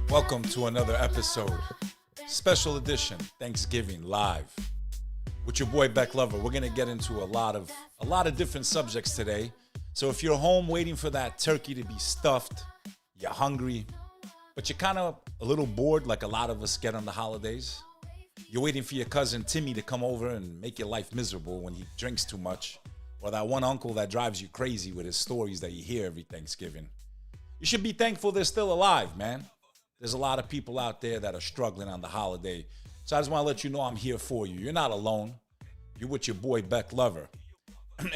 Welcome to another episode, special edition, Thanksgiving live, with your boy Bek Lover. We're gonna get into a lot of different subjects today. So if you're home waiting for that turkey to be stuffed, you're hungry, but you're kind of a little bored, like a lot of us get on the holidays. You're waiting for your cousin Timmy to come over and make your life miserable when he drinks too much, or that one uncle that drives you crazy with his stories that you hear every Thanksgiving. You should be thankful they're still alive, man. There's a lot of people out there that are struggling on the holiday. So I just want to let you know I'm here for you. You're not alone. You're with your boy Bek Lover.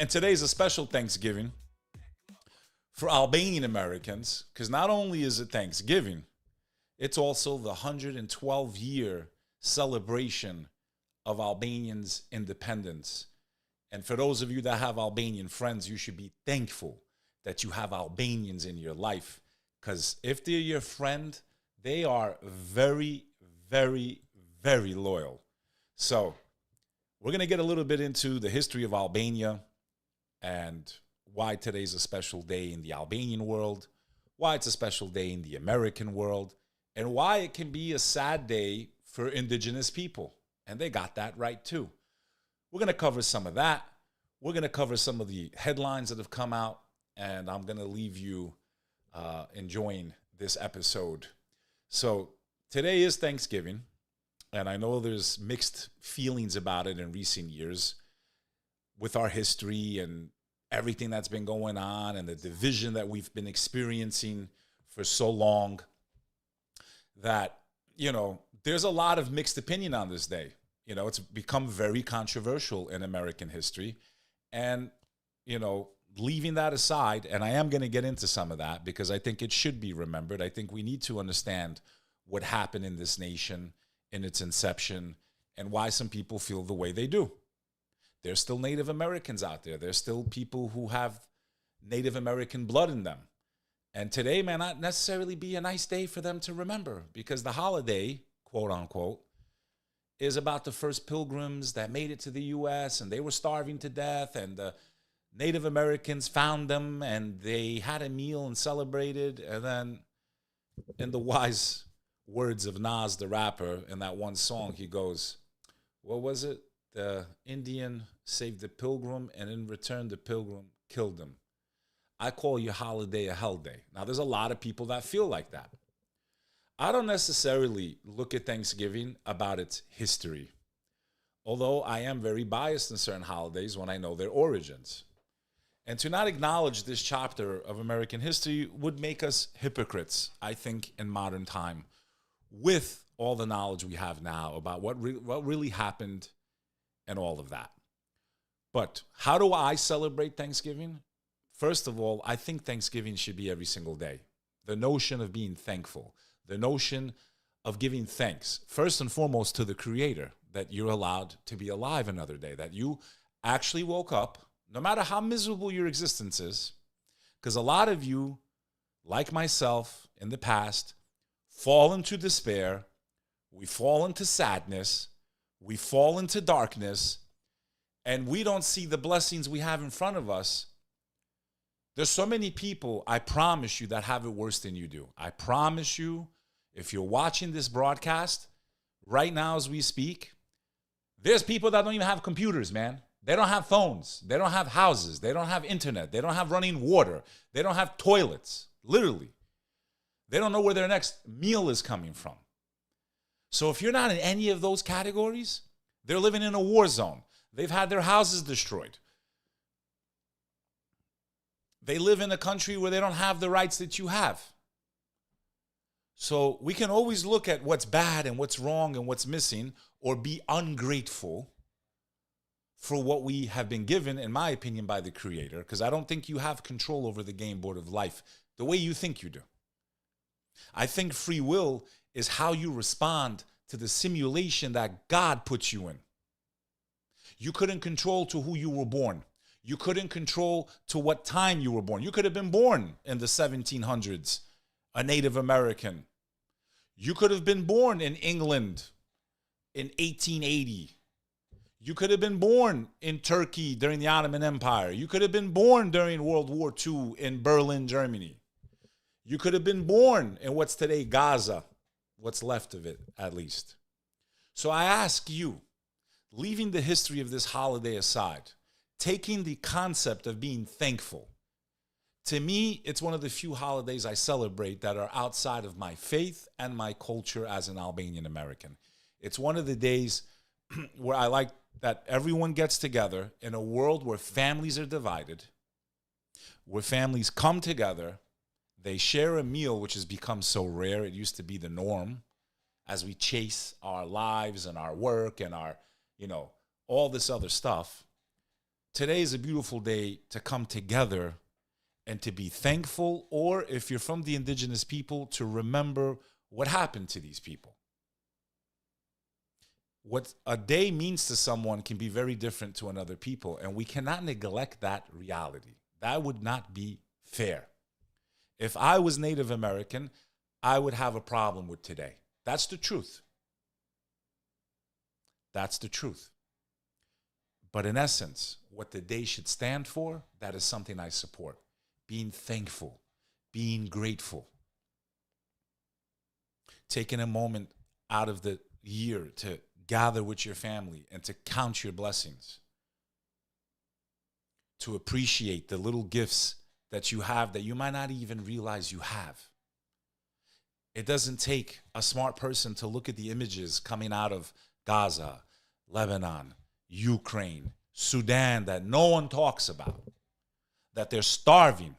And today's a special Thanksgiving for Albanian Americans, because not only is it Thanksgiving, it's also the 112-year celebration of Albanians' independence. And for those of you that have Albanian friends, you should be thankful that you have Albanians in your life, because if they're your friend, they are very, very, very loyal. So we're going to get a little bit into the history of Albania and why today's a special day in the Albanian world, why it's a special day in the American world, and why it can be a sad day for indigenous people. And they got that right too. We're going to cover some of that. We're going to cover some of the headlines that have come out, and I'm going to leave you enjoying this episode. So today is Thanksgiving, and I know there's mixed feelings about it in recent years with our history and everything that's been going on and the division that we've been experiencing for so long that, there's a lot of mixed opinion on this day. It's become very controversial in American history. And, leaving that aside, and I am going to get into some of that because I think it should be remembered. I think we need to understand what happened in this nation in its inception and why some people feel the way they do. There's still Native Americans out there. There's still people who have Native American blood in them. And today may not necessarily be a nice day for them to remember, because the holiday, quote unquote, is about the first pilgrims that made it to the U.S. and they were starving to death, and the Native Americans found them and they had a meal and celebrated. And then, in the wise words of Nas the rapper in that one song, he goes, what was it? The Indian saved the pilgrim, and in return the pilgrim killed him. I call your holiday a hell day. Now, there's a lot of people that feel like that. I don't necessarily look at Thanksgiving about its history, although I am very biased in certain holidays when I know their origins. And to not acknowledge this chapter of American history would make us hypocrites, I think, in modern time, with all the knowledge we have now about what really happened and all of that. But how do I celebrate Thanksgiving? First of all, I think Thanksgiving should be every single day. The notion of being thankful, the notion of giving thanks, first and foremost to the Creator, that you're allowed to be alive another day, that you actually woke up, no matter how miserable your existence is, because a lot of you, like myself in the past, fall into despair, we fall into sadness, we fall into darkness, and we don't see the blessings we have in front of us. There's so many people, I promise you, that have it worse than you do. I promise you, if you're watching this broadcast right now as we speak, there's people that don't even have computers, man. They don't have phones. They don't have houses. They don't have internet. They don't have running water. They don't have toilets, literally. They don't know where their next meal is coming from. So if you're not in any of those categories, they're living in a war zone. They've had their houses destroyed. They live in a country where they don't have the rights that you have. So we can always look at what's bad and what's wrong and what's missing, or be ungrateful for what we have been given, in my opinion, by the Creator, because I don't think you have control over the game board of life the way you think you do. I think free will is how you respond to the simulation that God puts you in. You couldn't control to who you were born. You couldn't control to what time you were born. You could have been born in the 1700s, a Native American. You could have been born in England in 1880. You could have been born in Turkey during the Ottoman Empire. You could have been born during World War II in Berlin, Germany. You could have been born in what's today Gaza. what's left of it at least. So I ask you, leaving the history of this holiday aside, taking the concept of being thankful, to me, it's one of the few holidays I celebrate that are outside of my faith and my culture as an Albanian American. It's one of the days where I like that everyone gets together in a world where families are divided, where families come together, they share a meal, which has become so rare. It used to be the norm as we chase our lives and our work and our, all this other stuff. Today is a beautiful day to come together and to be thankful, or if you're from the indigenous people, to remember what happened to these people. What a day means to someone can be very different to another people, and we cannot neglect that reality. That would not be fair. If I was Native American, I would have a problem with today. That's the truth. That's the truth. But in essence, what the day should stand for, that is something I support. Being thankful, being grateful. Taking a moment out of the year to gather with your family and to count your blessings. To appreciate the little gifts that you have that you might not even realize you have. It doesn't take a smart person to look at the images coming out of Gaza, Lebanon, Ukraine, Sudan that no one talks about, that they're starving.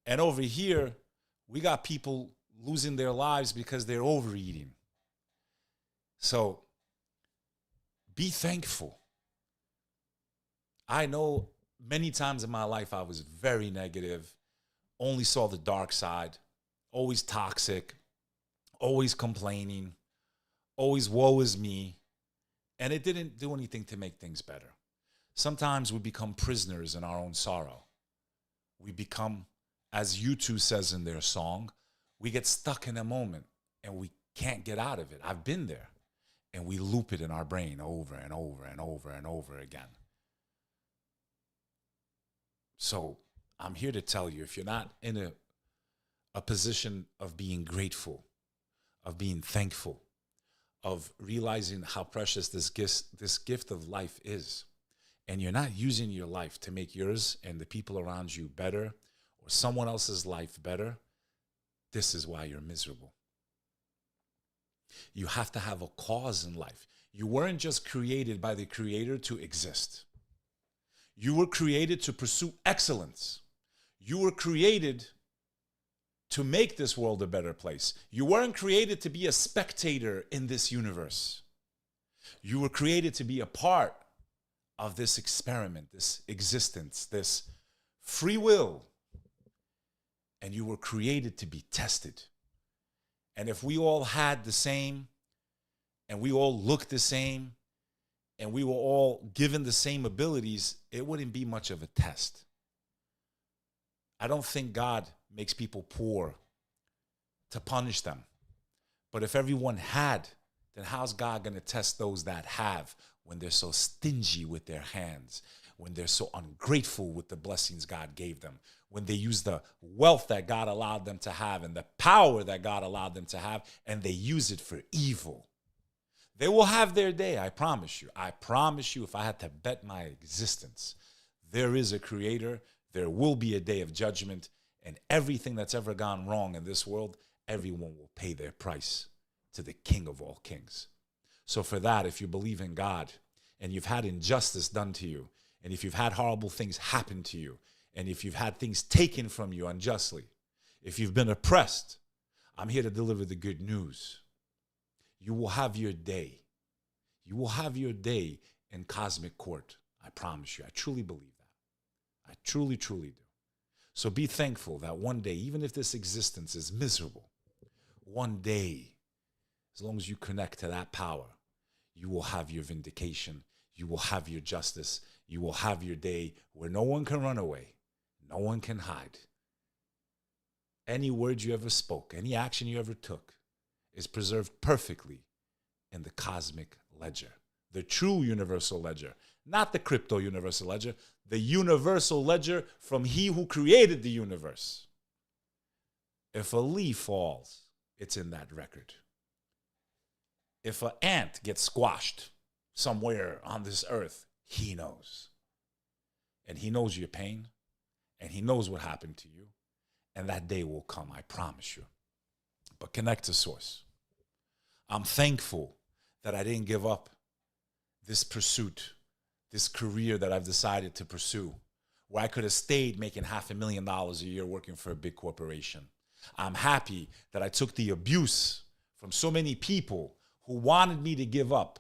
And over here, we got people losing their lives because they're overeating. So be thankful. I know many times in my life I was very negative, only saw the dark side, always toxic, always complaining, always woe is me, and it didn't do anything to make things better. Sometimes we become prisoners in our own sorrow. We become, as U2 says in their song, we get stuck in a moment and we can't get out of it. I've been there. And we loop it in our brain over and over and over and over again. So I'm here to tell you, if you're not in a position of being grateful, of being thankful, of realizing how precious this gift of life is, and you're not using your life to make yours and the people around you better or someone else's life better, this is why you're miserable. You have to have a cause in life. You weren't just created by the Creator to exist. You were created to pursue excellence. You were created to make this world a better place. You weren't created to be a spectator in this universe. You were created to be a part of this experiment, this existence, this free will. And you were created to be tested. And if we all had the same, and we all looked the same, and we were all given the same abilities, it wouldn't be much of a test. I don't think God makes people poor to punish them. But if everyone had, then how's God going to test those that have when they're so stingy with their hands, when they're so ungrateful with the blessings God gave them, when they use the wealth that God allowed them to have and the power that God allowed them to have, and they use it for evil? They will have their day, I promise you. I promise you, if I had to bet my existence, there is a Creator, there will be a day of judgment, and everything that's ever gone wrong in this world, everyone will pay their price to the King of all kings. So for that, if you believe in God, and you've had injustice done to you, and if you've had horrible things happen to you, and if you've had things taken from you unjustly, if you've been oppressed, I'm here to deliver the good news. You will have your day. You will have your day in cosmic court. I promise you. I truly believe that. I truly, truly do. So be thankful that one day, even if this existence is miserable, one day, as long as you connect to that power, you will have your vindication. You will have your justice. You will have your day where no one can run away. No one can hide. Any word you ever spoke, any action you ever took is preserved perfectly in the cosmic ledger, the true universal ledger, not the crypto universal ledger, the universal ledger from He who created the universe. If a leaf falls, it's in that record. If an ant gets squashed somewhere on this earth, he knows. And he knows your pain, and he knows what happened to you. And that day will come, I promise you. But connect to source. I'm thankful that I didn't give up this pursuit, this career that I've decided to pursue, where I could have stayed making $500,000 a year working for a big corporation. I'm happy that I took the abuse from so many people who wanted me to give up,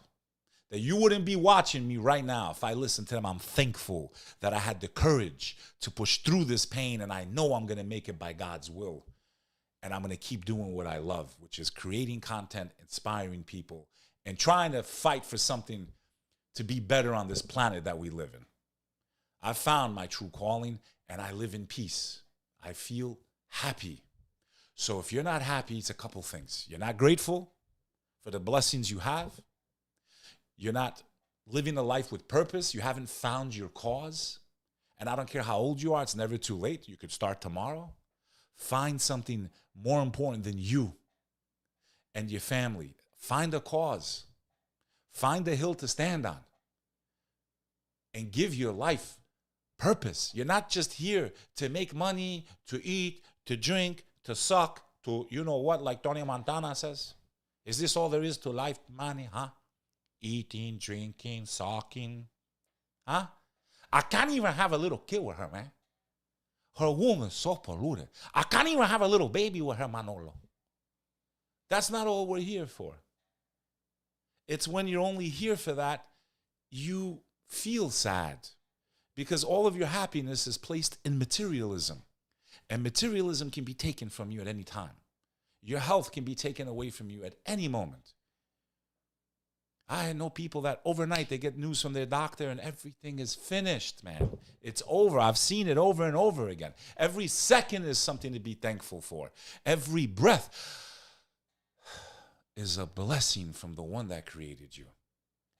that you wouldn't be watching me right now if I listened to them. I'm thankful that I had the courage to push through this pain, and I know I'm going to make it by God's will. And I'm going to keep doing what I love, which is creating content, inspiring people, and trying to fight for something to be better on this planet that we live in. I found my true calling, and I live in peace. I feel happy. So if you're not happy, it's a couple things. You're not grateful for the blessings you have. You're not living a life with purpose. You haven't found your cause. And I don't care how old you are, it's never too late. You could start tomorrow. Find something more important than you and your family. Find a cause. Find a hill to stand on. And give your life purpose. You're not just here to make money, to eat, to drink, to suck, to, you know what, like Tony Montana says. Is this all there is to life, money, huh? Eating, drinking, sucking, huh? I can't even have a little kid with her, man. Her womb is so polluted. I can't even have a little baby with her, Manolo. That's not all we're here for. It's when you're only here for that, you feel sad, because all of your happiness is placed in materialism. And materialism can be taken from you at any time. Your health can be taken away from you at any moment. I know people that overnight they get news from their doctor and everything is finished, man. It's over. I've seen it over and over again. Every second is something to be thankful for. Every breath is a blessing from the one that created you.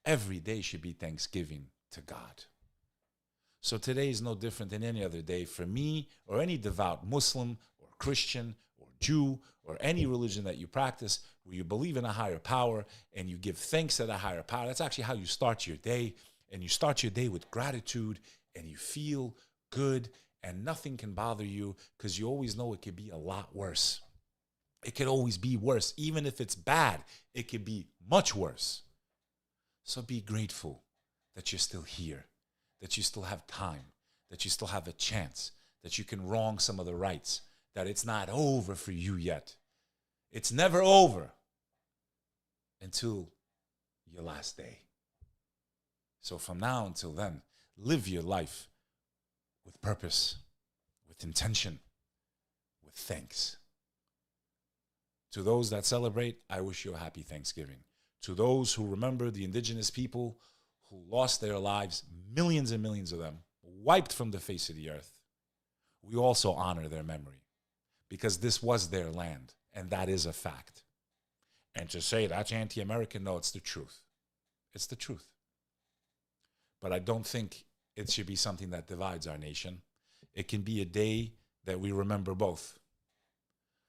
Every day should be thanksgiving to God. So today is no different than any other day for me or any devout Muslim or Christian or Jew or any religion that you practice, where you believe in a higher power and you give thanks to that higher power. That's actually how you start your day. And you start your day with gratitude and you feel good and nothing can bother you, because you always know it could be a lot worse. It could always be worse. Even if it's bad, it could be much worse. So be grateful that you're still here, that you still have time, that you still have a chance, that you can wrong some of the rights, that it's not over for you yet. It's never over until your last day. So from now until then, live your life with purpose, with intention, with thanks. To those that celebrate, I wish you a happy Thanksgiving. To those who remember the indigenous people who lost their lives, millions and millions of them, wiped from the face of the earth, we also honor their memory, because this was their land, and that is a fact. And to say that's anti-American, no, it's the truth. It's the truth. But I don't think it should be something that divides our nation. It can be a day that we remember both.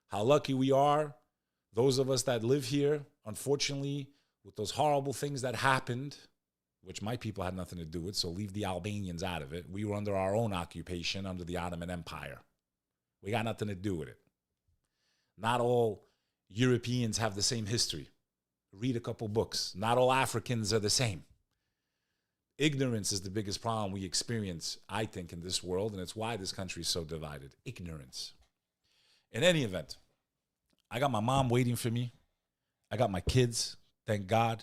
How lucky we are, those of us that live here, unfortunately, with those horrible things that happened, which my people had nothing to do with, so leave the Albanians out of it. We were under our own occupation, under the Ottoman Empire. We got nothing to do with it. Not all Europeans have the same history. Read a couple books. Not all Africans are the same. Ignorance is the biggest problem we experience, I think, in this world, and it's why this country is so divided. Ignorance. In any event, I got my mom waiting for me. I got my kids, thank God.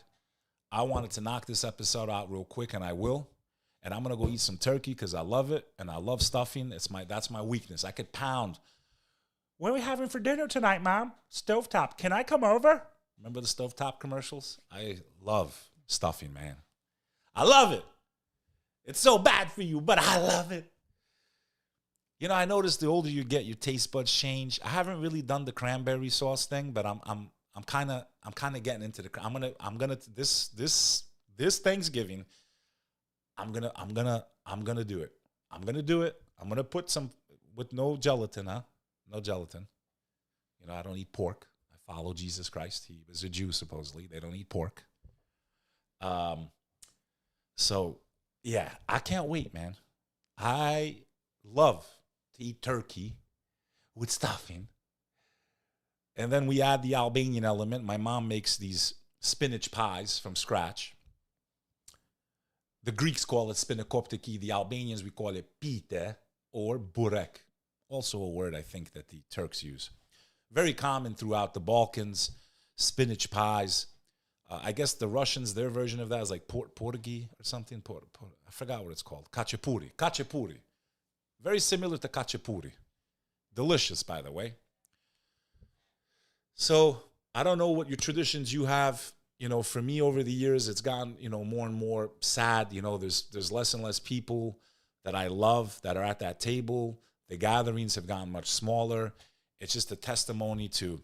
I wanted to knock this episode out real quick, and I will. And I'm going to go eat some turkey because I love it, and I love stuffing. That's my weakness. I could pound. What are we having for dinner tonight, Mom? Stovetop. Can I come over? Remember the stovetop commercials? I love stuffing, man. I love it. It's so bad for you, but I love it. You know, I noticed the older you get, your taste buds change. I haven't really done the cranberry sauce thing, but I'm kind of getting into this Thanksgiving. I'm gonna do it. I'm gonna put some with no gelatin, huh? No gelatin. You know, I don't eat pork. I follow Jesus Christ. He was a Jew, supposedly. They don't eat pork. So, yeah, I can't wait, man. I love to eat turkey with stuffing. And then we add the Albanian element. My mom makes these spinach pies from scratch. The Greeks call it spinakoptiki. The Albanians, we call it pite or burek. Also a word I think that the Turks use. Very common throughout the Balkans, spinach pies. I guess the Russians, their version of that is like porgy or something. I forgot what it's called. Khachapuri. Khachapuri. Very similar to khachapuri. Delicious, by the way. So I don't know what your traditions you have. You know, for me over the years, it's gotten, you know, more and more sad. You know, there's less and less people that I love that are at that table. The gatherings have gotten much smaller. It's just a testimony to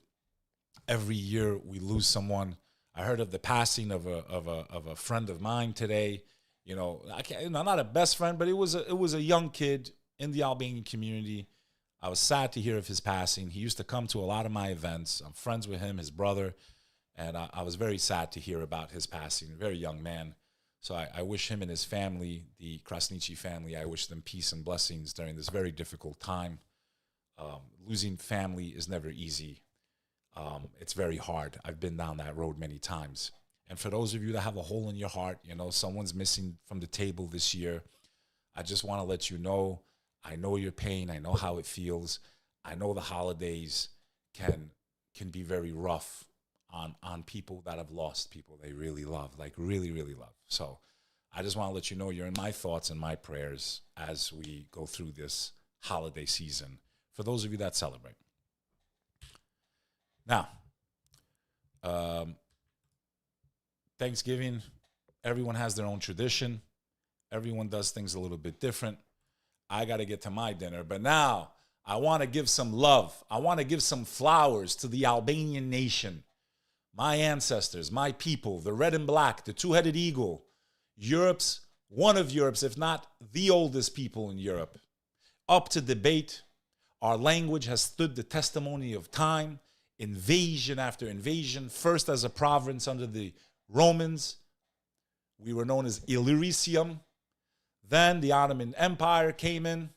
every year we lose someone. I heard of the passing of a friend of mine today. You know, I'm not a best friend, but it was a young kid in the Albanian community. I was sad to hear of his passing. He used to come to a lot of my events. I'm friends with him, his brother, and I was very sad to hear about his passing. A very young man. So I wish him and his family, the Krasniqi family, I wish them peace and blessings during this very difficult time. Losing family is never easy. It's very hard. I've been down that road many times. And for those of you that have a hole in your heart, you know, someone's missing from the table this year, I just want to let you know, I know your pain. I know how it feels. I know the holidays can be very rough on people that have lost people they really love, like really, really love. So I just want to let you know you're in my thoughts and my prayers as we go through this holiday season for those of you that celebrate. Now, Thanksgiving, everyone has their own tradition. Everyone does things a little bit different. I got to get to my dinner. But now I want to give some love. I want to give some flowers to the Albanian nation. My ancestors, my people, the red and black, the two-headed eagle, one of Europe's, if not the oldest people in Europe. Up to debate, our language has stood the testimony of time, invasion after invasion, first as a province under the Romans. We were known as Illyricum. Then the Ottoman Empire came in,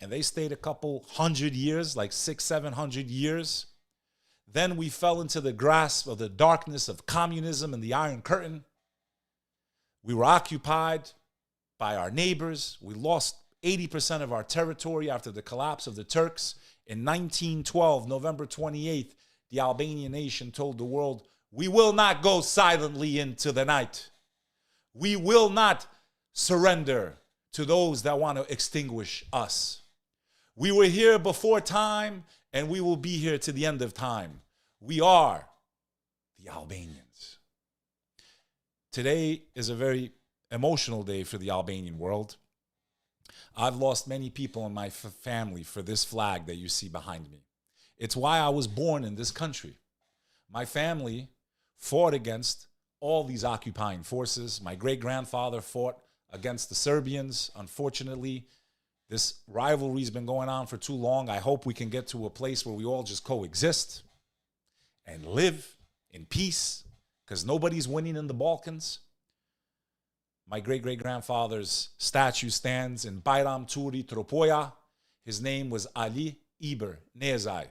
and they stayed a couple hundred years, like 600-700 years. Then we fell into the grasp of the darkness of communism and the Iron Curtain. We were occupied by our neighbors. We lost 80% of our territory after the collapse of the Turks. In 1912, November 28th, the Albanian nation told the world, we will not go silently into the night. We will not surrender to those that want to extinguish us. We were here before time, and we will be here to the end of time. We are the Albanians. Today is a very emotional day for the Albanian world. I've lost many people in my family for this flag that you see behind me. It's why I was born in this country. My family fought against all these occupying forces. My great-grandfather fought against the Serbians. Unfortunately, this rivalry's been going on for too long. I hope we can get to a place where we all just coexist and live in peace, because nobody's winning in the Balkans. My great-great-grandfather's statue stands in Bayram Turi, Tropoja. His name was Ali Iber Nezai.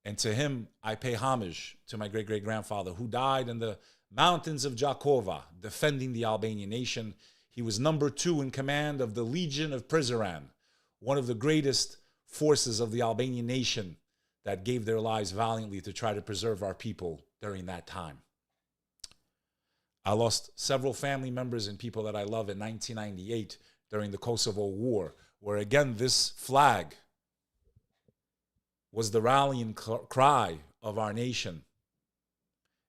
And to him, I pay homage to my great-great-grandfather, who died in the mountains of Jakova, defending the Albanian nation. He was number 2 in command of the Legion of Prizren, one of the greatest forces of the Albanian nation that gave their lives valiantly to try to preserve our people during that time. I lost several family members and people that I love in 1998 during the Kosovo War, where again this flag was the rallying cry of our nation.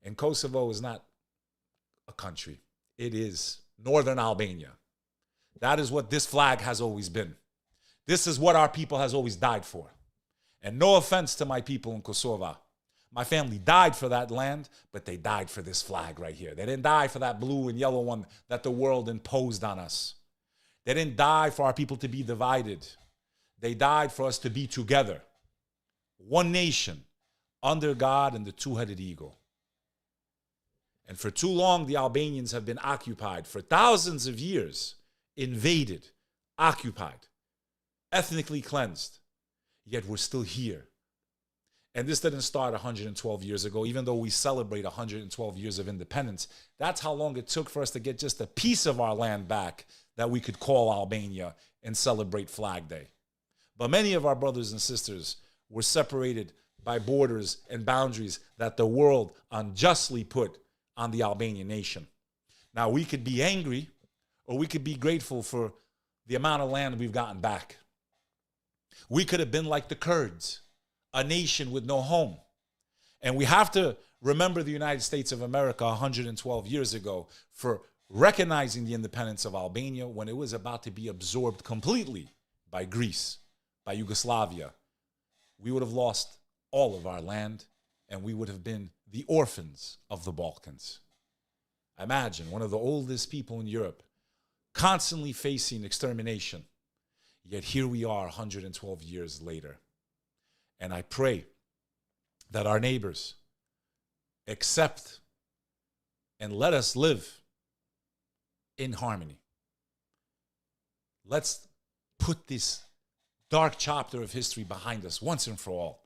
And Kosovo is not a country. It is Northern Albania. That is what this flag has always been. This is what our people has always died for. And no offense to my people in Kosovo. My family died for that land, but they died for this flag right here. They didn't die for that blue and yellow one that the world imposed on us. They didn't die for our people to be divided. They died for us to be together. One nation, under God and the two-headed eagle. And for too long, the Albanians have been occupied for thousands of years, invaded, occupied, ethnically cleansed. Yet we're still here. And this didn't start 112 years ago, even though we celebrate 112 years of independence. That's how long it took for us to get just a piece of our land back that we could call Albania and celebrate Flag Day. But many of our brothers and sisters were separated by borders and boundaries that the world unjustly put on the Albanian nation. Now, we could be angry or we could be grateful for the amount of land we've gotten back. We could have been like the Kurds, a nation with no home. And we have to remember the United States of America 112 years ago for recognizing the independence of Albania when it was about to be absorbed completely by Greece, by Yugoslavia. We would have lost all of our land and we would have been the orphans of the Balkans. Imagine one of the oldest people in Europe constantly facing extermination. Yet here we are 112 years later. And I pray that our neighbors accept and let us live in harmony. Let's put this dark chapter of history behind us once and for all.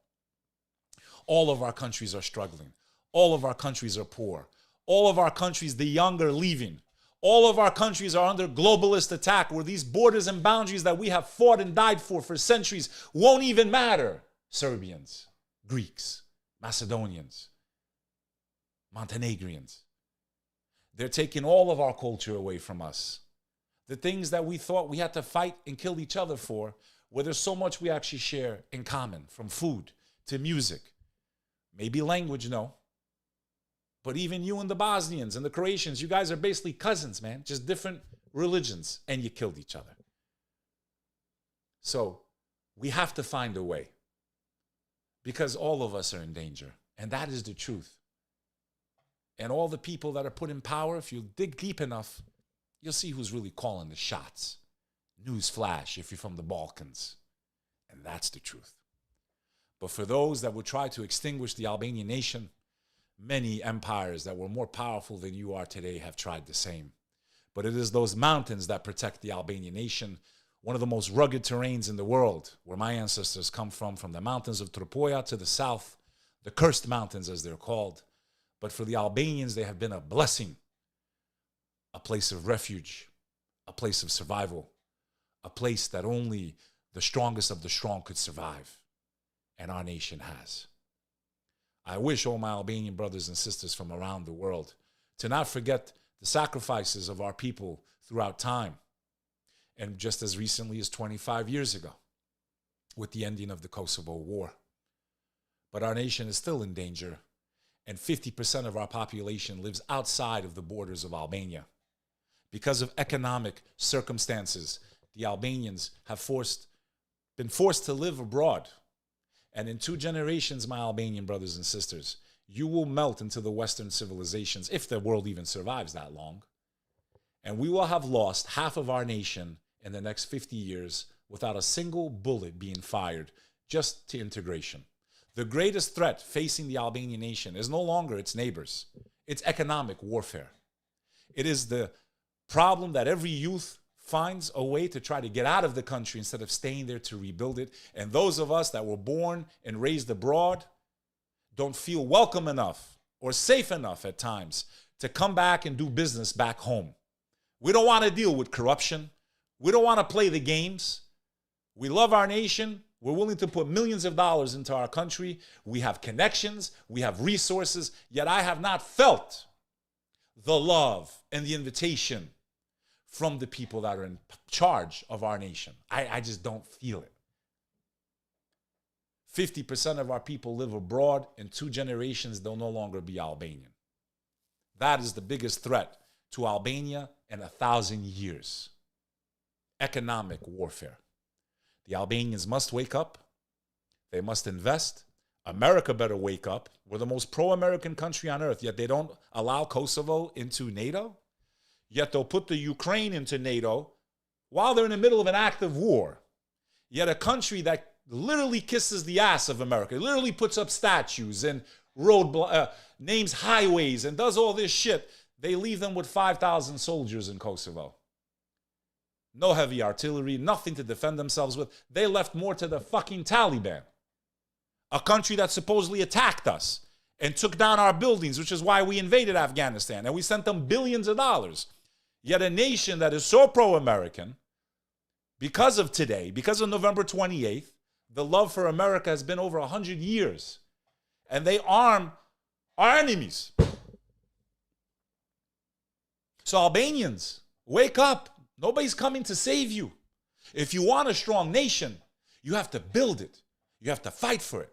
All of our countries are struggling. All of our countries are poor. All of our countries, the young are leaving. All of our countries are under globalist attack where these borders and boundaries that we have fought and died for centuries won't even matter. Serbians, Greeks, Macedonians, Montenegrins. They're taking all of our culture away from us. The things that we thought we had to fight and kill each other for, where there's so much we actually share in common, from food to music. Maybe language, no. But even you and the Bosnians and the Croatians, you guys are basically cousins, man. Just different religions, and you killed each other. So we have to find a way, because all of us are in danger, and that is the truth. And all the people that are put in power, if you dig deep enough, you'll see who's really calling the shots. Newsflash, if you're from the Balkans. And that's the truth. But for those that would try to extinguish the Albanian nation, many empires that were more powerful than you are today have tried the same. But it is those mountains that protect the Albanian nation, one of the most rugged terrains in the world, where my ancestors come from the mountains of Tropoja to the south, the cursed mountains as they're called. But for the Albanians, they have been a blessing, a place of refuge, a place of survival, a place that only the strongest of the strong could survive. And our nation has. I wish all my Albanian brothers and sisters from around the world to not forget the sacrifices of our people throughout time. And just as recently as 25 years ago, with the ending of the Kosovo War. But our nation is still in danger, and 50% of our population lives outside of the borders of Albania. Because of economic circumstances, the Albanians have been forced to live abroad. And in 2 generations, my Albanian brothers and sisters, you will melt into the Western civilizations, if the world even survives that long. And we will have lost half of our nation in the next 50 years without a single bullet being fired, just to integration. The greatest threat facing the Albanian nation is no longer its neighbors. It's economic warfare. It is the problem that every youth finds a way to try to get out of the country instead of staying there to rebuild it. And those of us that were born and raised abroad don't feel welcome enough or safe enough at times to come back and do business back home. We don't want to deal with corruption. We don't want to play the games. We love our nation. We're willing to put millions of dollars into our country. We have connections. We have resources. Yet I have not felt the love and the invitation from the people that are in charge of our nation. I just don't feel it. 50% of our people live abroad. In 2 generations, they'll no longer be Albanian. That is the biggest threat to Albania in 1,000 years. Economic warfare. The Albanians must wake up. They must invest. America better wake up. We're the most pro-American country on earth, yet they don't allow Kosovo into NATO. Yet they'll put the Ukraine into NATO while they're in the middle of an active war. Yet a country that literally kisses the ass of America. It literally puts up statues and names highways and does all this shit. They leave them with 5,000 soldiers in Kosovo. No heavy artillery, nothing to defend themselves with. They left more to the fucking Taliban, a country that supposedly attacked us and took down our buildings, which is why we invaded Afghanistan. And we sent them billions of dollars. Yet a nation that is so pro-American, because of today, because of November 28th, the love for America has been over 100 years. And they arm our enemies. So Albanians, wake up. Nobody's coming to save you. If you want a strong nation, you have to build it. You have to fight for it.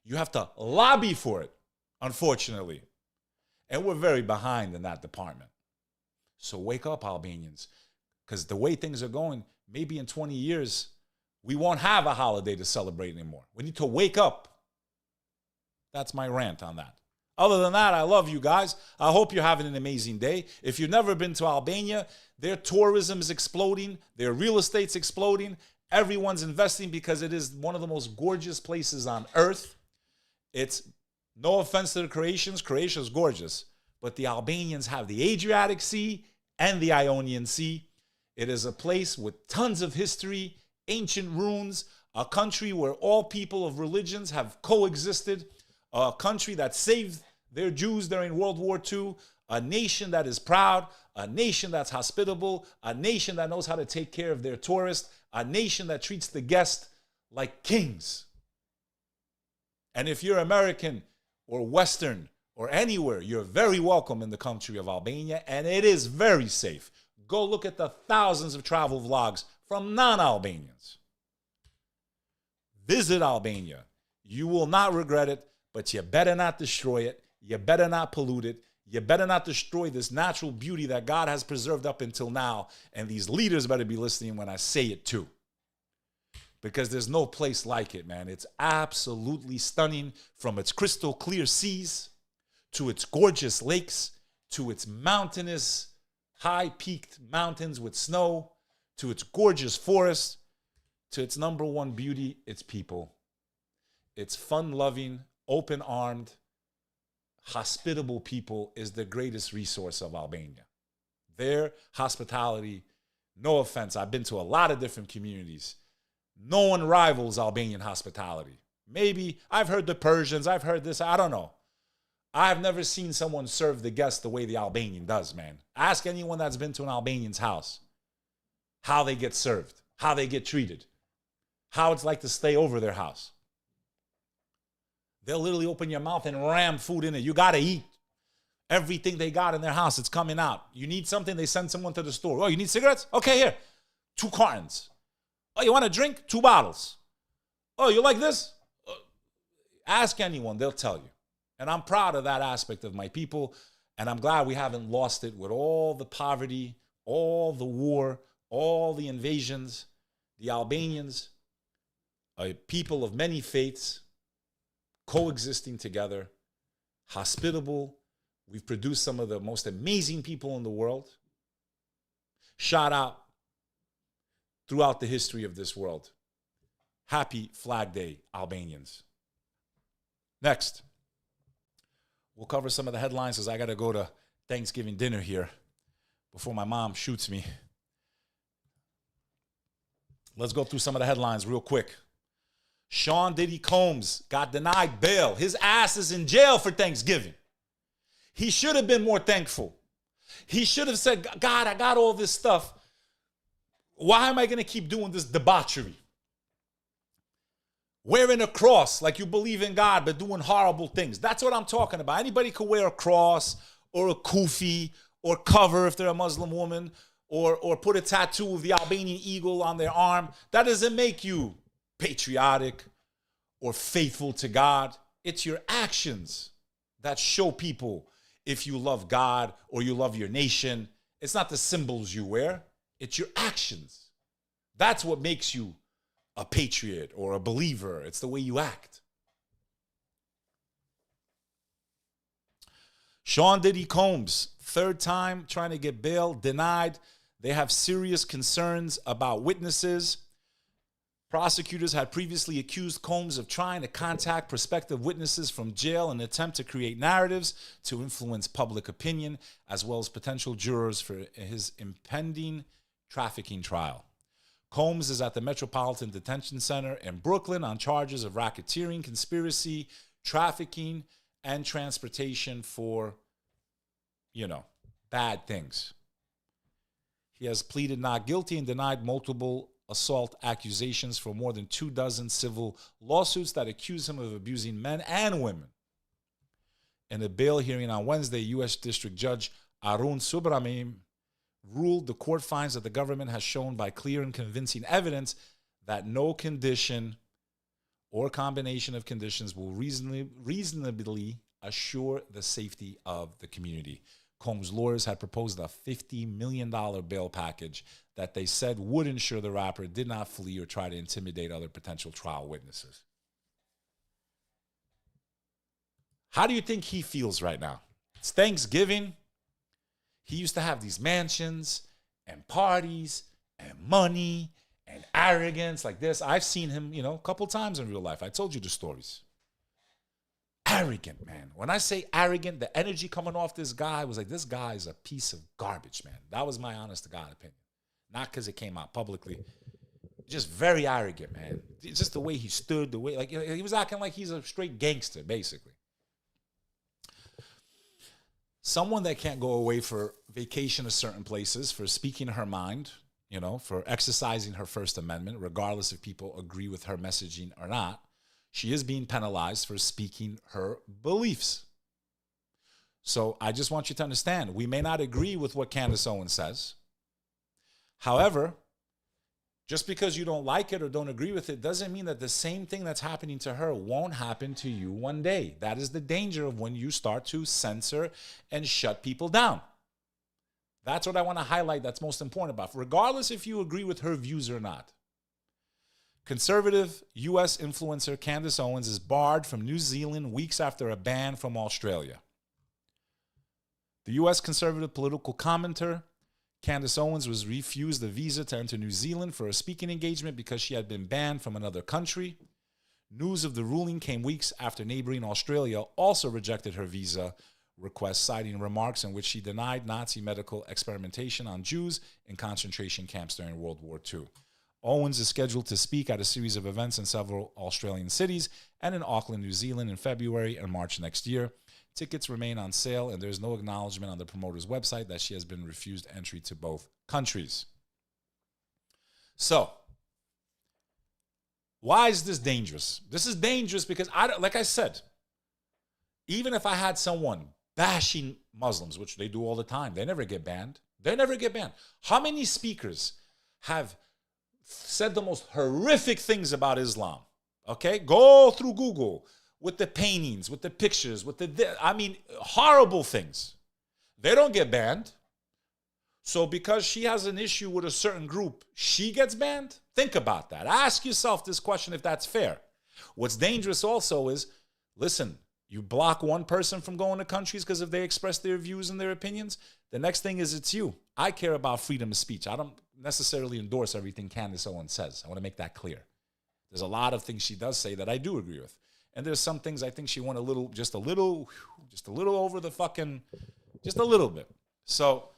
You have to lobby for it, unfortunately. And we're very behind in that department. So wake up, Albanians. Because the way things are going, maybe in 20 years, we won't have a holiday to celebrate anymore. We need to wake up. That's my rant on that. Other than that, I love you guys. I hope you're having an amazing day. If you've never been to Albania, their tourism is exploding. Their real estate's exploding. Everyone's investing because it is one of the most gorgeous places on earth. It's, no offense to the Croatians, Croatia's gorgeous. But the Albanians have the Adriatic Sea and the Ionian Sea. It is a place with tons of history, ancient ruins, a country where all people of religions have coexisted, a country that saved their Jews during World War II, a nation that is proud, a nation that's hospitable, a nation that knows how to take care of their tourists, a nation that treats the guest like kings. And if you're American or Western or anywhere, you're very welcome in the country of Albania, and it is very safe. Go look at the thousands of travel vlogs from non-Albanians. Visit Albania. You will not regret it, but you better not destroy it. You better not pollute it. You better not destroy this natural beauty that God has preserved up until now. And these leaders better be listening when I say it too. Because there's no place like it, man. It's absolutely stunning, from its crystal clear seas to its gorgeous lakes, to its mountainous, high-peaked mountains with snow, to its gorgeous forests, to its number one beauty, its people. Its fun-loving, open-armed, hospitable people is the greatest resource of Albania. Their hospitality, no offense, I've been to a lot of different communities. No one rivals Albanian hospitality. Maybe I've heard the Persians, I've heard this, I don't know. I've never seen someone serve the guests the way the Albanian does, man. Ask anyone that's been to an Albanian's house how they get served, how they get treated, how it's like to stay over their house. They'll literally open your mouth and ram food in it. You got to eat. Everything they got in their house, it's coming out. You need something, they send someone to the store. Oh, you need cigarettes? Okay, here. 2 cartons. Oh, you want a drink? 2 bottles. Oh, you like this? Ask anyone, they'll tell you. And I'm proud of that aspect of my people. And I'm glad we haven't lost it with all the poverty, all the war, all the invasions. The Albanians, a people of many faiths, coexisting together, hospitable. We've produced some of the most amazing people in the world. Shout out throughout the history of this world. Happy Flag Day, Albanians. Next, we'll cover some of the headlines because I got to go to Thanksgiving dinner here before my mom shoots me. Let's go through some of the headlines real quick. Sean Diddy Combs got denied bail. His ass is in jail for Thanksgiving. He should have been more thankful. He should have said, God, I got all this stuff. Why am I going to keep doing this debauchery? Wearing a cross like you believe in God, but doing horrible things. That's what I'm talking about. Anybody could wear a cross or a kufi or cover if they're a Muslim woman or put a tattoo of the Albanian eagle on their arm. That doesn't make you patriotic or faithful to God. It's your actions that show people if you love God or you love your nation. It's not the symbols you wear. It's your actions. That's what makes you a patriot or a believer. It's the way you act. Sean Diddy Combs, 3rd time trying to get bail, denied. They have serious concerns about witnesses. Prosecutors had previously accused Combs of trying to contact prospective witnesses from jail in an attempt to create narratives to influence public opinion, as well as potential jurors for his impending trafficking trial. Combs is at the Metropolitan Detention Center in Brooklyn on charges of racketeering, conspiracy, trafficking, and transportation for, bad things. He has pleaded not guilty and denied multiple assault accusations for more than 24 civil lawsuits that accuse him of abusing men and women. In a bail hearing on Wednesday, U.S. District Judge Arun Subramanian ruled the court finds that the government has shown by clear and convincing evidence that no condition or combination of conditions will reasonably assure the safety of the community. Combs' lawyers had proposed a $50 million bail package that they said would ensure the rapper did not flee or try to intimidate other potential trial witnesses. How do you think he feels right now? It's Thanksgiving. He used to have these mansions and parties and money and arrogance like this. I've seen him, a couple times in real life. I told you the stories. Arrogant, man. When I say arrogant, the energy coming off this guy was like, this guy is a piece of garbage, man. That was my honest to God opinion. Not because it came out publicly. Just very arrogant, man. It's just the way he stood, the way, he was acting like he's a straight gangster, basically. Someone that can't go away for vacation to certain places, for speaking her mind, for exercising her First Amendment, regardless if people agree with her messaging or not. She is being penalized for speaking her beliefs. So I just want you to understand, we may not agree with what Candace Owens says. However, just because you don't like it or don't agree with it doesn't mean that the same thing that's happening to her won't happen to you one day. That is the danger of when you start to censor and shut people down. That's what I want to highlight that's most important about, regardless if you agree with her views or not. Conservative U.S. influencer Candace Owens is barred from New Zealand weeks after a ban from Australia. The U.S. conservative political commentator Candace Owens was refused a visa to enter New Zealand for a speaking engagement because she had been banned from another country. News of the ruling came weeks after neighboring Australia also rejected her visa request, citing remarks in which she denied Nazi medical experimentation on Jews in concentration camps during World War II. Owens is scheduled to speak at a series of events in several Australian cities and in Auckland, New Zealand in February and March next year. Tickets remain on sale, and there's no acknowledgement on the promoter's website that she has been refused entry to both countries. So, why is this dangerous? This is dangerous because, like I said, even if I had someone bashing Muslims, which they do all the time, they never get banned. They never get banned. How many speakers have said the most horrific things about Islam? Okay, go through Google with the paintings, with the pictures, with horrible things. They don't get banned. So because she has an issue with a certain group, she gets banned? Think about that. Ask yourself this question if that's fair. What's dangerous also is, listen, you block one person from going to countries because if they express their views and their opinions, the next thing is it's you. I care about freedom of speech. I don't necessarily endorse everything Candace Owens says. I want to make that clear. There's a lot of things she does say that I do agree with. And there's some things I think she went just a little over the fucking, just a little bit. So,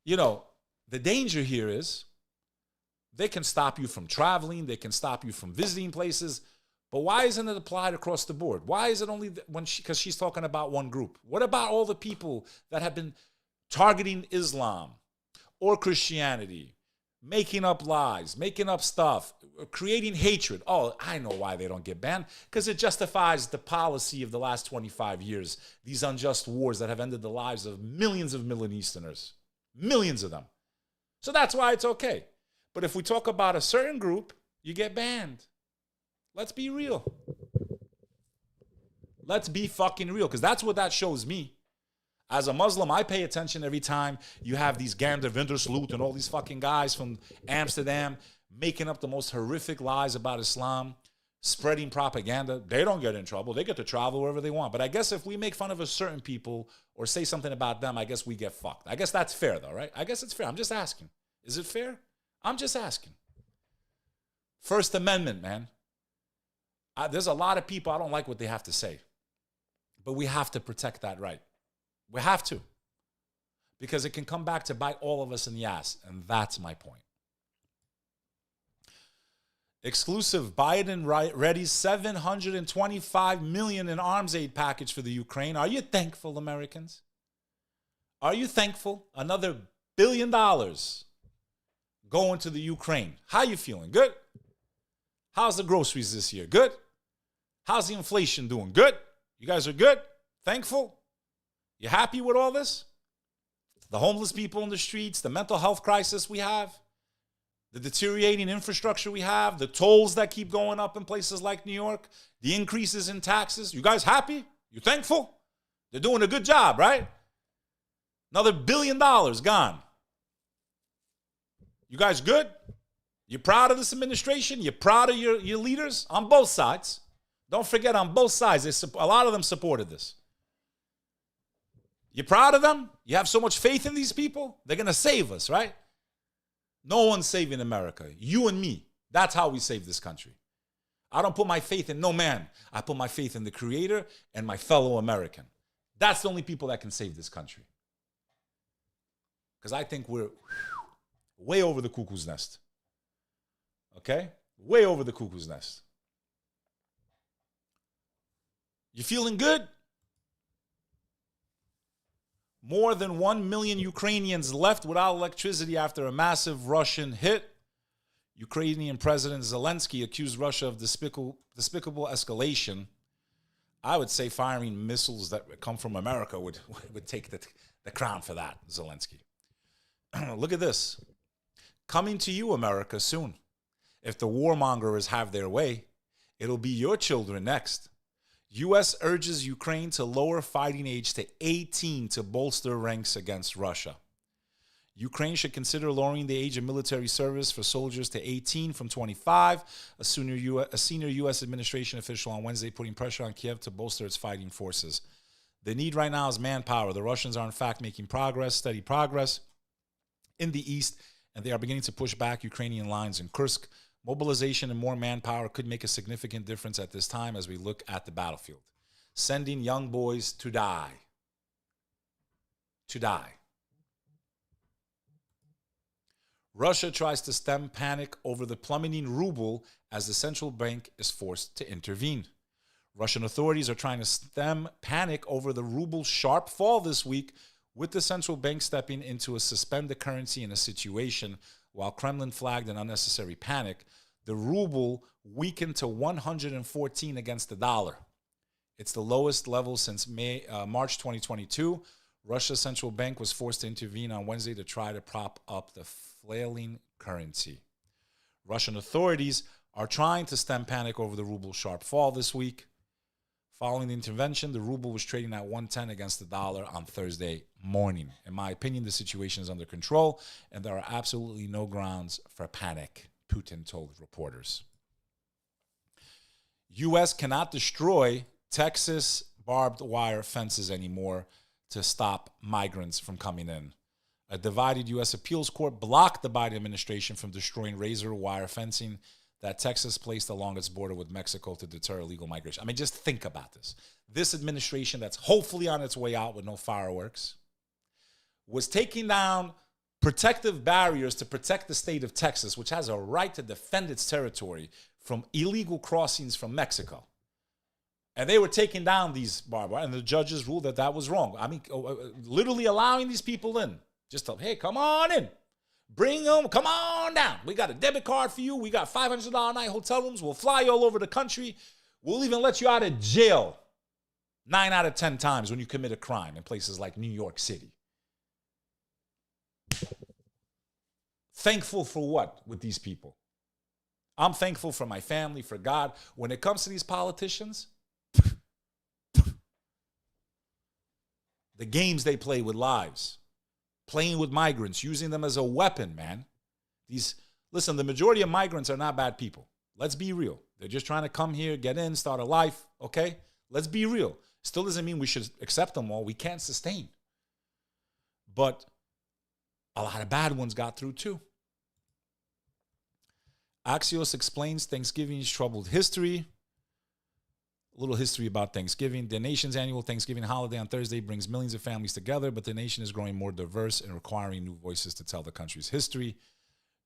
the danger here is they can stop you from traveling. They can stop you from visiting places. But why isn't it applied across the board? Why is it only because she's talking about one group? What about all the people that have been targeting Islam or Christianity, making up lies, making up stuff, creating hatred? Oh, I know why they don't get banned. Because it justifies the policy of the last 25 years, these unjust wars that have ended the lives of millions of Middle Easterners, millions of them. So that's why it's okay. But if we talk about a certain group, you get banned. Let's be real. Let's be fucking real, because that's what that shows me. As a Muslim, I pay attention every time you have these Gander Vindersloot and all these fucking guys from Amsterdam making up the most horrific lies about Islam, spreading propaganda. They don't get in trouble. They get to travel wherever they want. But I guess if we make fun of a certain people or say something about them, I guess we get fucked. I guess that's fair, though, right? I guess it's fair. I'm just asking. Is it fair? I'm just asking. First Amendment, man. There's a lot of people, I don't like what they have to say. But we have to protect that right. We have to. Because it can come back to bite all of us in the ass. And that's my point. Exclusive, Biden readies $725 million in arms aid package for the Ukraine. Are you thankful, Americans? Are you thankful? Another $1 billion going to the Ukraine. How you feeling? Good? How's the groceries this year? Good? How's the inflation doing? Good? You guys are good? Thankful? You happy with all this? The homeless people in the streets, the mental health crisis we have, the deteriorating infrastructure we have, the tolls that keep going up in places like New York, the increases in taxes. You guys happy? You thankful? They're doing a good job, right? Another $1 billion gone. You guys good? You proud of this administration? You proud of your leaders? On both sides. Don't forget, on both sides, a lot of them supported this. You proud of them? You have so much faith in these people? They're going to save us, right? No one's saving America. You and me. That's how we save this country. I don't put my faith in no man. I put my faith in the Creator and my fellow American. That's the only people that can save this country. Because I think we're way over the cuckoo's nest. Okay? Way over the cuckoo's nest. You feeling good? More than 1 million Ukrainians left without electricity after a massive Russian hit. Ukrainian President Zelensky accused Russia of despicable escalation. I would say firing missiles that come from America would take the crown for that, Zelensky. Look at this. Coming to you, America, soon. If the warmongers have their way, it'll be your children next. U.S. urges Ukraine to lower fighting age to 18 to bolster ranks against Russia. Ukraine should consider lowering the age of military service for soldiers to 18 from 25, a senior U.S. administration official on Wednesday putting pressure on Kiev to bolster its fighting forces. The need right now is manpower. The Russians are, in fact, making steady progress in the east, and they are beginning to push back Ukrainian lines in Kursk. Mobilization and more manpower could make a significant difference at this time as we look at the battlefield. Sending young boys to die. To die. Russia tries to stem panic over the plummeting ruble as the central bank is forced to intervene. Russian authorities are trying to stem panic over the ruble's sharp fall this week, with the central bank stepping in to suspend the currency in a situation. While Kremlin flagged an unnecessary panic, the ruble weakened to 114 against the dollar. It's the lowest level since March 2022. Russia's central bank was forced to intervene on Wednesday to try to prop up the flailing currency. Russian authorities are trying to stem panic over the ruble's sharp fall this week. Following the intervention, the ruble was trading at 110 against the dollar on Thursday morning. In my opinion, the situation is under control, and there are absolutely no grounds for panic, Putin told reporters. U.S. cannot destroy Texas barbed wire fences anymore to stop migrants from coming in. A divided U.S. appeals court blocked the Biden administration from destroying razor wire fencing that Texas placed along its border with Mexico to deter illegal migration. I mean, just think about this. This administration that's hopefully on its way out with no fireworks was taking down protective barriers to protect the state of Texas, which has a right to defend its territory from illegal crossings from Mexico. And they were taking down these barbed wire, and the judges ruled that that was wrong. I mean, literally allowing these people in. Just tell them, hey, come on in. Bring them, come on down. We got a debit card for you. We got $500 a night hotel rooms. We'll fly you all over the country. We'll even let you out of jail 9 out of 10 times when you commit a crime in places like New York City. Thankful for what with these people? I'm thankful for my family, for God. When it comes to these politicians, the games they play with lives, playing with migrants, using them as a weapon, man. Listen, the majority of migrants are not bad people. Let's be real. They're just trying to come here, get in, start a life, okay? Let's be real. Still doesn't mean we should accept them all. We can't sustain. But a lot of bad ones got through too. Axios explains Thanksgiving's troubled history. A little history about Thanksgiving. The nation's annual Thanksgiving holiday on Thursday brings millions of families together, but the nation is growing more diverse and requiring new voices to tell the country's history.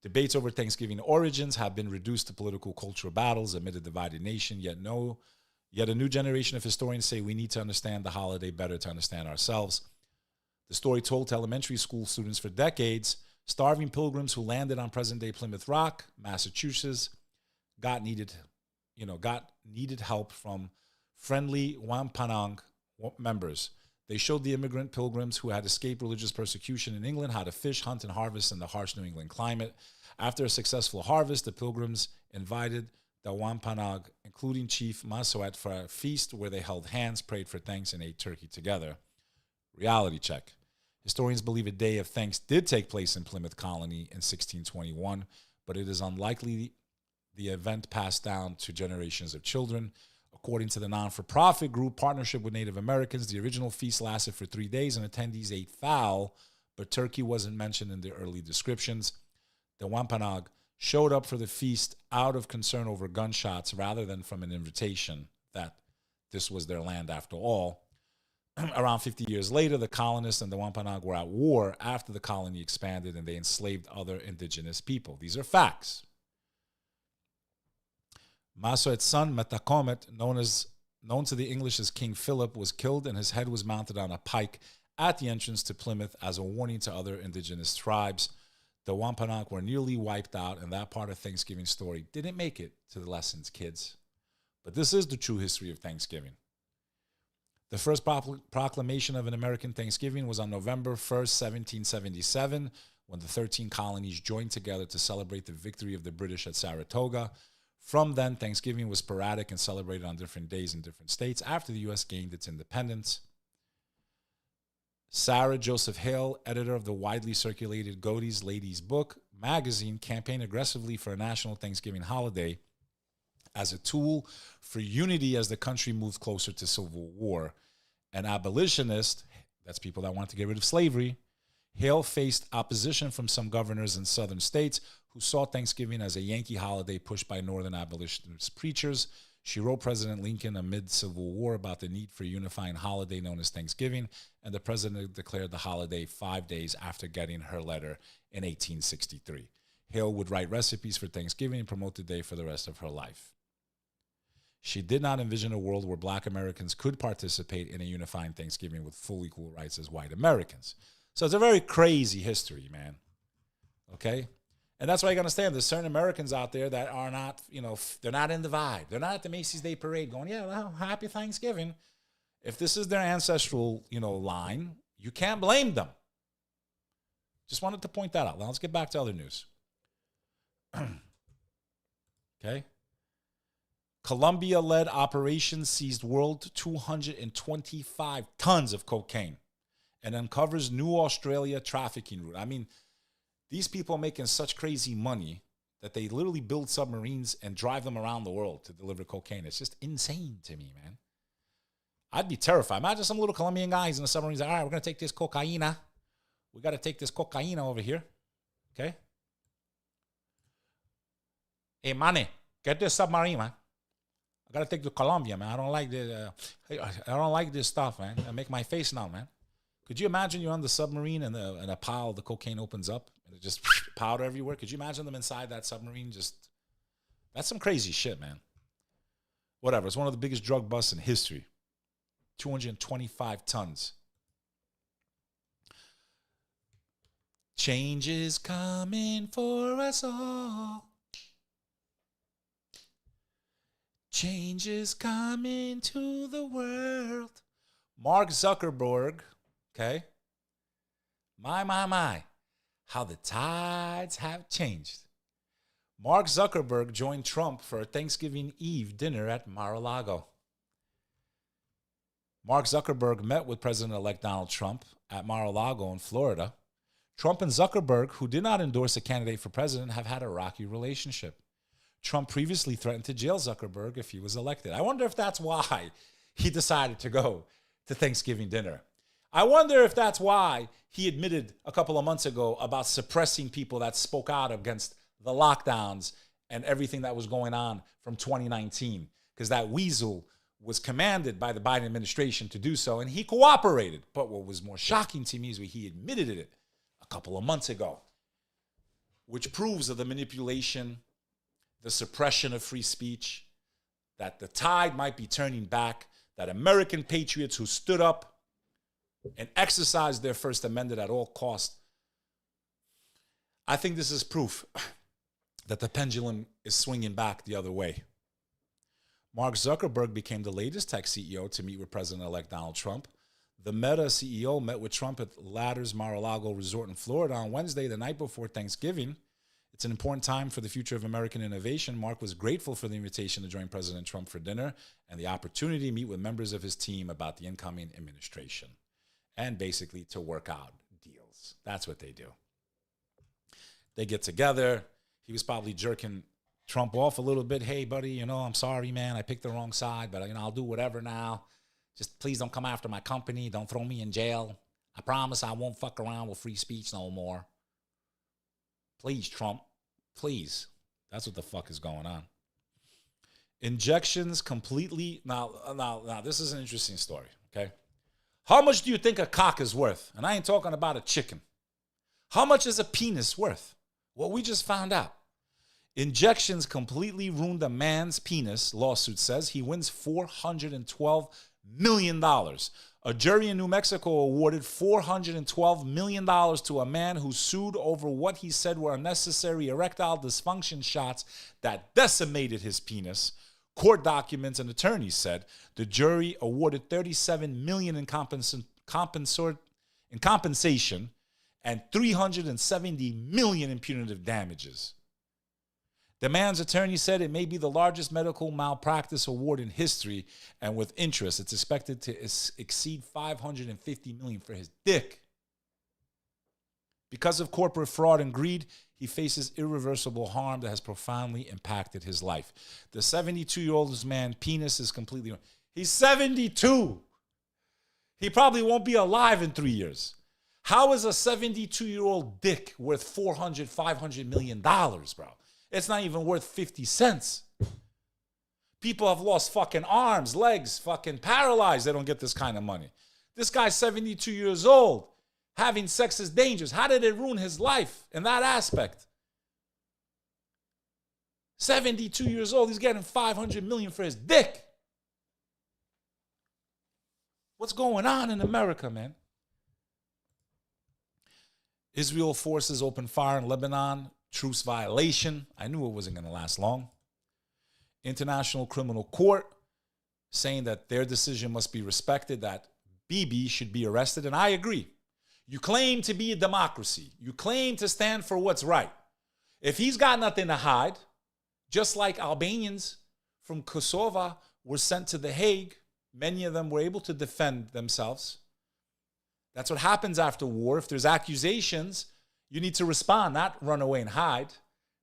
Debates over Thanksgiving origins have been reduced to political cultural battles amid a divided nation, yet a new generation of historians say we need to understand the holiday better to understand ourselves. The story told to elementary school students for decades, starving pilgrims who landed on present-day Plymouth Rock, Massachusetts, got needed help from friendly Wampanoag members. They showed the immigrant pilgrims who had escaped religious persecution in England how to fish, hunt, and harvest in the harsh New England climate. After a successful harvest, the pilgrims invited the Wampanoag, including Chief Massoet, for a feast where they held hands, prayed for thanks, and ate turkey together. Reality check. Historians believe a day of thanks did take place in Plymouth Colony in 1621, but it is unlikely the event passed down to generations of children. According to the non-for-profit group Partnership with Native Americans, the original feast lasted for 3 days and attendees ate fowl, but turkey wasn't mentioned in the early descriptions. The Wampanoag showed up for the feast out of concern over gunshots rather than from an invitation that this was their land after all. Around 50 years later, the colonists and the Wampanoag were at war after the colony expanded and they enslaved other indigenous people. These are facts. Massoet's son, Metacomet, known to the English as King Philip, was killed and his head was mounted on a pike at the entrance to Plymouth as a warning to other indigenous tribes. The Wampanoag were nearly wiped out, and that part of Thanksgiving story didn't make it to the lessons, kids. But this is the true history of Thanksgiving. The first proclamation of an American Thanksgiving was on November 1st, 1777, when the 13 colonies joined together to celebrate the victory of the British at Saratoga. From then, Thanksgiving was sporadic and celebrated on different days in different states after the U.S. gained its independence. Sarah Joseph Hale, editor of the widely circulated Godey's Ladies Book magazine, campaigned aggressively for a national Thanksgiving holiday as a tool for unity as the country moved closer to civil war. An abolitionist, that's people that want to get rid of slavery, Hale faced opposition from some governors in southern states who saw Thanksgiving as a Yankee holiday pushed by northern abolitionist preachers. She wrote President Lincoln amid Civil War about the need for a unifying holiday known as Thanksgiving, and the president declared the holiday 5 days after getting her letter in 1863. Hale would write recipes for Thanksgiving and promote the day for the rest of her life. She did not envision a world where black Americans could participate in a unifying Thanksgiving with full equal rights as white Americans. So it's a very crazy history, man. Okay? And that's why you got to understand there's certain Americans out there that are not, they're not in the vibe. They're not at the Macy's Day Parade going, yeah, well, happy Thanksgiving. If this is their ancestral, line, you can't blame them. Just wanted to point that out. Now let's get back to other news. Okay? Colombia-led operation seized world 225 tons of cocaine and uncovers new Australia trafficking route. I mean, these people are making such crazy money that they literally build submarines and drive them around the world to deliver cocaine. It's just insane to me, man. I'd be terrified. Imagine some little Colombian guys in the submarines. All right, we're going to take this cocaina. We got to take this cocaina over here. Okay? Hey, money, get this submarine, man. I got to take to Colombia, man. I don't like this stuff, man. I make my face now, man. Could you imagine you're on the submarine and a pile of the cocaine opens up and it just powder everywhere? Could you imagine them inside that submarine? That's some crazy shit, man. Whatever. It's one of the biggest drug busts in history. 225 tons. Change is coming for us all. Change is coming to the world. Mark Zuckerberg. Okay? My. How the tides have changed. Mark Zuckerberg joined Trump for a Thanksgiving Eve dinner at Mar-a-Lago. Mark Zuckerberg met with President-elect Donald Trump at Mar-a-Lago in Florida. Trump and Zuckerberg, who did not endorse a candidate for president, have had a rocky relationship. Trump previously threatened to jail Zuckerberg if he was elected. I wonder if that's why he decided to go to Thanksgiving dinner. I wonder if that's why he admitted a couple of months ago about suppressing people that spoke out against the lockdowns and everything that was going on from 2019, because that weasel was commanded by the Biden administration to do so, and he cooperated. But what was more shocking to me is when he admitted it a couple of months ago, which proves of the manipulation, the suppression of free speech, that the tide might be turning back, that American patriots who stood up and exercised their First Amendment at all costs. I think this is proof that the pendulum is swinging back the other way. Mark Zuckerberg became the latest tech CEO to meet with President-elect Donald Trump. The Meta CEO met with Trump at Latter's Mar-a-Lago Resort in Florida on Wednesday, the night before Thanksgiving. It's an important time for the future of American innovation. Mark was grateful for the invitation to join President Trump for dinner and the opportunity to meet with members of his team about the incoming administration and basically to work out deals. That's what they do. They get together. He was probably jerking Trump off a little bit. Hey, buddy, I'm sorry, man. I picked the wrong side, but, I'll do whatever now. Just please don't come after my company. Don't throw me in jail. I promise I won't fuck around with free speech no more. Please, Trump. Please. That's what the fuck is going on. Injections completely. Now, this is an interesting story, okay? How much do you think a cock is worth? And I ain't talking about a chicken. How much is a penis worth? Well, we just found out. Injections completely ruined a man's penis, lawsuit says. He wins $412 million. A jury in New Mexico awarded $412 million to a man who sued over what he said were unnecessary erectile dysfunction shots that decimated his penis. Court documents and attorneys said the jury awarded $37 million in compensation and $370 million in punitive damages. The man's attorney said it may be the largest medical malpractice award in history, and with interest, it's expected to exceed $550 million for his dick. Because of corporate fraud and greed, he faces irreversible harm that has profoundly impacted his life. The 72-year-old man's penis is completely... He's 72. He probably won't be alive in 3 years. How is a 72-year-old dick worth $500 million, bro? It's not even worth 50 cents. People have lost fucking arms, legs, fucking paralyzed. They don't get this kind of money. This guy's 72 years old. Having sex is dangerous. How did it ruin his life in that aspect? 72 years old. He's getting $500 million for his dick. What's going on in America, man? Israel forces open fire in Lebanon. Truce violation. I knew it wasn't going to last long. International Criminal Court saying that their decision must be respected, that Bibi should be arrested, and I agree. You claim to be a democracy. You claim to stand for what's right. If he's got nothing to hide, just like Albanians from Kosovo were sent to The Hague, many of them were able to defend themselves. That's what happens after war. If there's accusations, you need to respond, not run away and hide,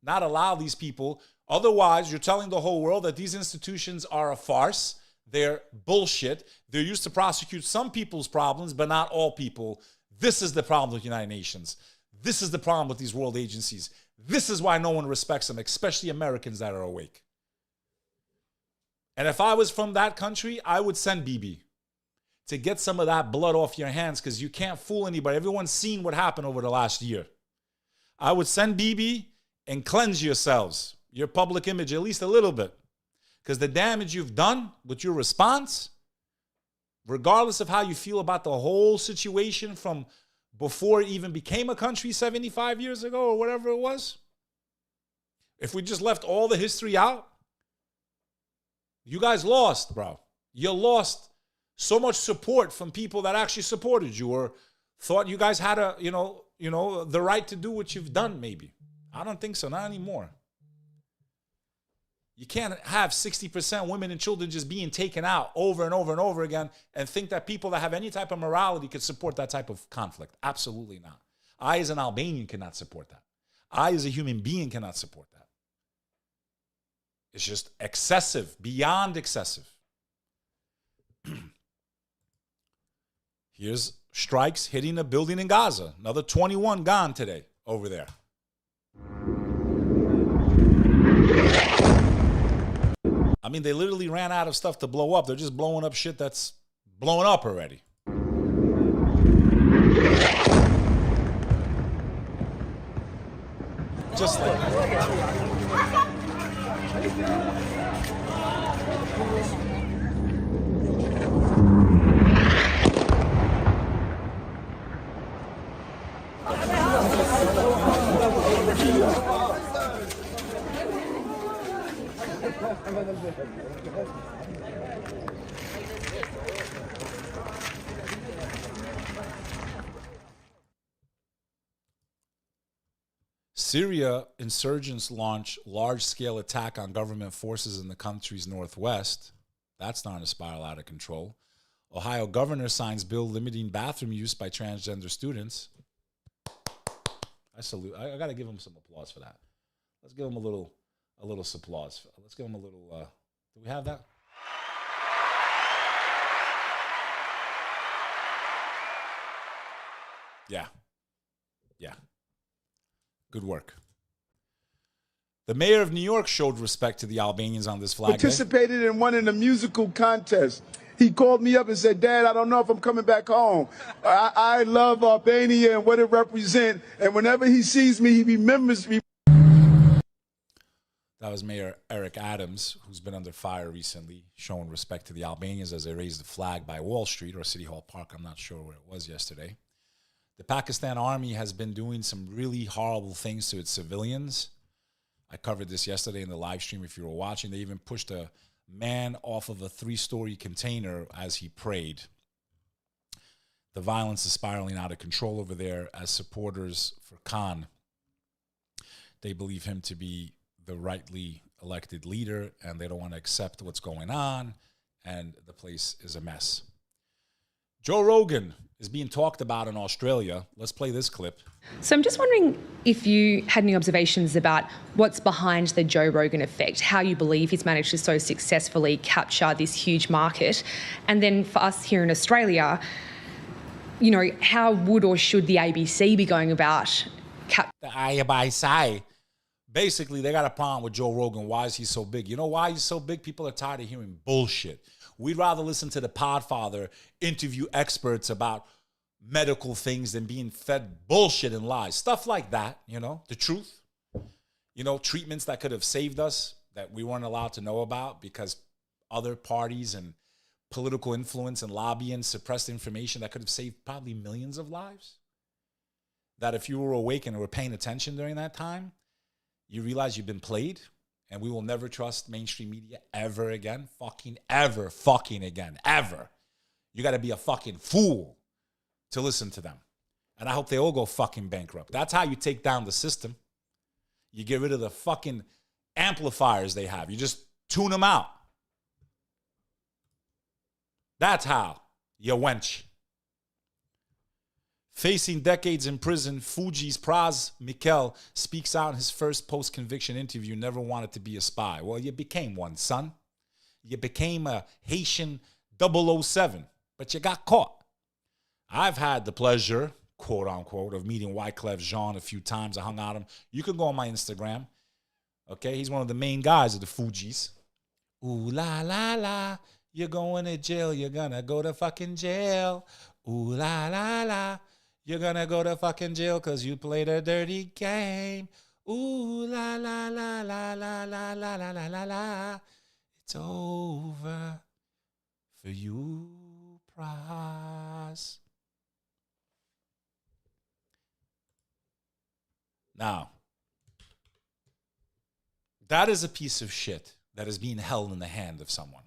not allow these people. Otherwise, you're telling the whole world that these institutions are a farce. They're bullshit. They're used to prosecute some people's problems, but not all people. This is the problem with the United Nations. This is the problem with these world agencies. This is why no one respects them, especially Americans that are awake. And if I was from that country, I would send Bibi to get some of that blood off your hands, because you can't fool anybody. Everyone's seen what happened over the last year. I would send Bibi and cleanse yourselves, your public image, at least a little bit. Because the damage you've done with your response, regardless of how you feel about the whole situation from before it even became a country 75 years ago or whatever it was, if we just left all the history out, you guys lost, bro. You lost so much support from people that actually supported you or thought you guys had the right to do what you've done, maybe. I don't think so, not anymore. You can't have 60% women and children just being taken out over and over and over again and think that people that have any type of morality could support that type of conflict. Absolutely not. I, as an Albanian, cannot support that. I, as a human being, cannot support that. It's just excessive, beyond excessive. Here's strikes hitting a building in Gaza. Another 21 gone today over there. mean, they literally ran out of stuff to blow up. They're just blowing up shit that's blowing up already. Just like that. Syria insurgents launch large-scale attack on government forces in the country's northwest. That's not a spiral out of control. Ohio governor signs bill limiting bathroom use by transgender students. I salute. I got to give him some applause for that. Let's give him a little applause. Let's give him a little. Do we have that? Yeah. Good work. The mayor of New York showed respect to the Albanians on this flag day. Participated in one in the musical contest. He called me up and said, Dad, I don't know if I'm coming back home. I love Albania and what it represents. And whenever he sees me, he remembers me. That was Mayor Eric Adams, who's been under fire recently, showing respect to the Albanians as they raised the flag by Wall Street or City Hall Park. I'm not sure where it was yesterday. The Pakistan army has been doing some really horrible things to its civilians. I covered this yesterday in the live stream if you were watching. They even pushed a man off of a 3-story container as he prayed. The violence is spiraling out of control over there as supporters for Khan. They believe him to be the rightly elected leader, and they don't want to accept what's going on, and the place is a mess. Joe Rogan is being talked about in Australia. Let's play this clip. So I'm just wondering if you had any observations about what's behind the Joe Rogan effect, how you believe he's managed to so successfully capture this huge market. And then for us here in Australia, you know, how would or should the ABC be going about the ABC? Basically, they got a problem with Joe Rogan. Why is he so big? You know why he's so big? People are tired of hearing bullshit. We'd rather listen to the Podfather interview experts about medical things than being fed bullshit and lies. Stuff like that, you know, the truth. You know, treatments that could have saved us that we weren't allowed to know about because other parties and political influence and lobbying suppressed information that could have saved probably millions of lives. That if you were awake and were paying attention during that time, you realize you've been played. And we will never trust mainstream media ever again. Fucking ever fucking again. Ever. You got to be a fucking fool to listen to them. And I hope they all go fucking bankrupt. That's how you take down the system. You get rid of the fucking amplifiers they have. You just tune them out. That's how. You wench. Facing decades in prison, Fuji's Praz Mikel speaks out in his first post-conviction interview, never wanted to be a spy. Well, you became one, son. You became a Haitian 007, but you got caught. I've had the pleasure, quote unquote, of meeting Wyclef Jean a few times. I hung out with him. You can go on my Instagram. Okay, he's one of the main guys of the Fugees. Ooh la la la, you're going to jail. You're gonna go to fucking jail. Ooh la la la. You're gonna go to fucking jail because you played a dirty game. Ooh, la, la, la, la, la, la, la, la, la, la, la. It's over for you, Praz. Now, that is a piece of shit that is being held in the hand of someone.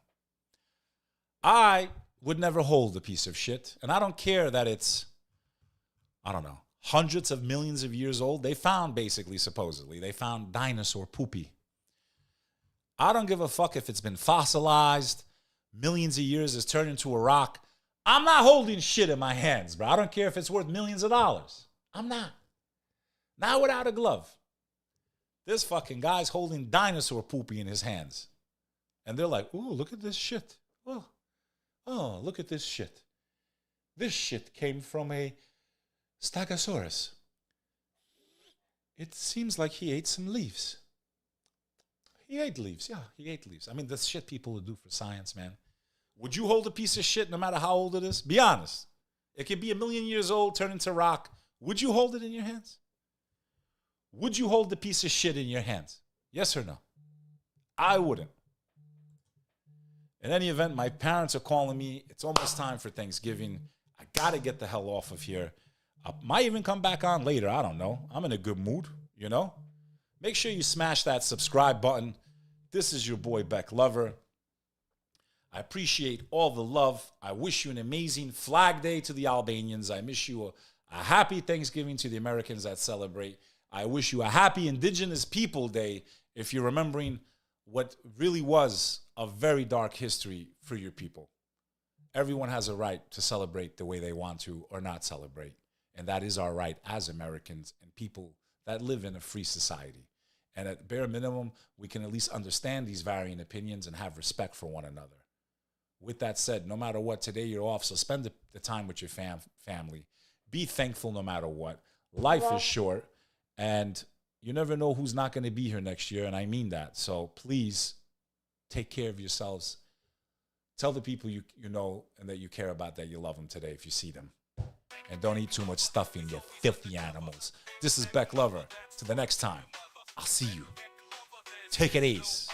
I would never hold a piece of shit, and I don't care that it's, I don't know, hundreds of millions of years old. They found, basically, supposedly, they found dinosaur poopy. I don't give a fuck if it's been fossilized, millions of years, it's turned into a rock. I'm not holding shit in my hands, bro. I don't care if it's worth millions of dollars. I'm not. Not without a glove. This fucking guy's holding dinosaur poopy in his hands. And they're like, ooh, look at this shit. Oh, look at this shit. This shit came from a Stegosaurus. It seems like he ate some leaves. He ate leaves. Yeah, he ate leaves. I mean, that's shit people would do for science, man. Would you hold a piece of shit no matter how old it is? Be honest. It could be 1,000,000 years old, turn into rock. Would you hold it in your hands? Would you hold the piece of shit in your hands? Yes or no? I wouldn't. In any event, my parents are calling me. It's almost time for Thanksgiving. I got to get the hell off of here. I might even come back on later. I don't know. I'm in a good mood, you know? Make sure you smash that subscribe button. This is your boy, Bek Lover. I appreciate all the love. I wish you an amazing Flag Day to the Albanians. I wish you a happy Thanksgiving to the Americans that celebrate. I wish you a happy Indigenous People Day if you're remembering what really was a very dark history for your people. Everyone has a right to celebrate the way they want to or not celebrate. And that is our right as Americans and people that live in a free society. And at bare minimum, we can at least understand these varying opinions and have respect for one another. With that said, no matter what, today you're off, so spend the time with your family. Be thankful no matter what. Life is short, and you never know who's not going to be here next year, and I mean that. So please take care of yourselves. Tell the people you know and that you care about that you love them today if you see them. And don't eat too much stuffing, you filthy animals. This is Bek Lover. Till the next time, I'll see you. Take it easy.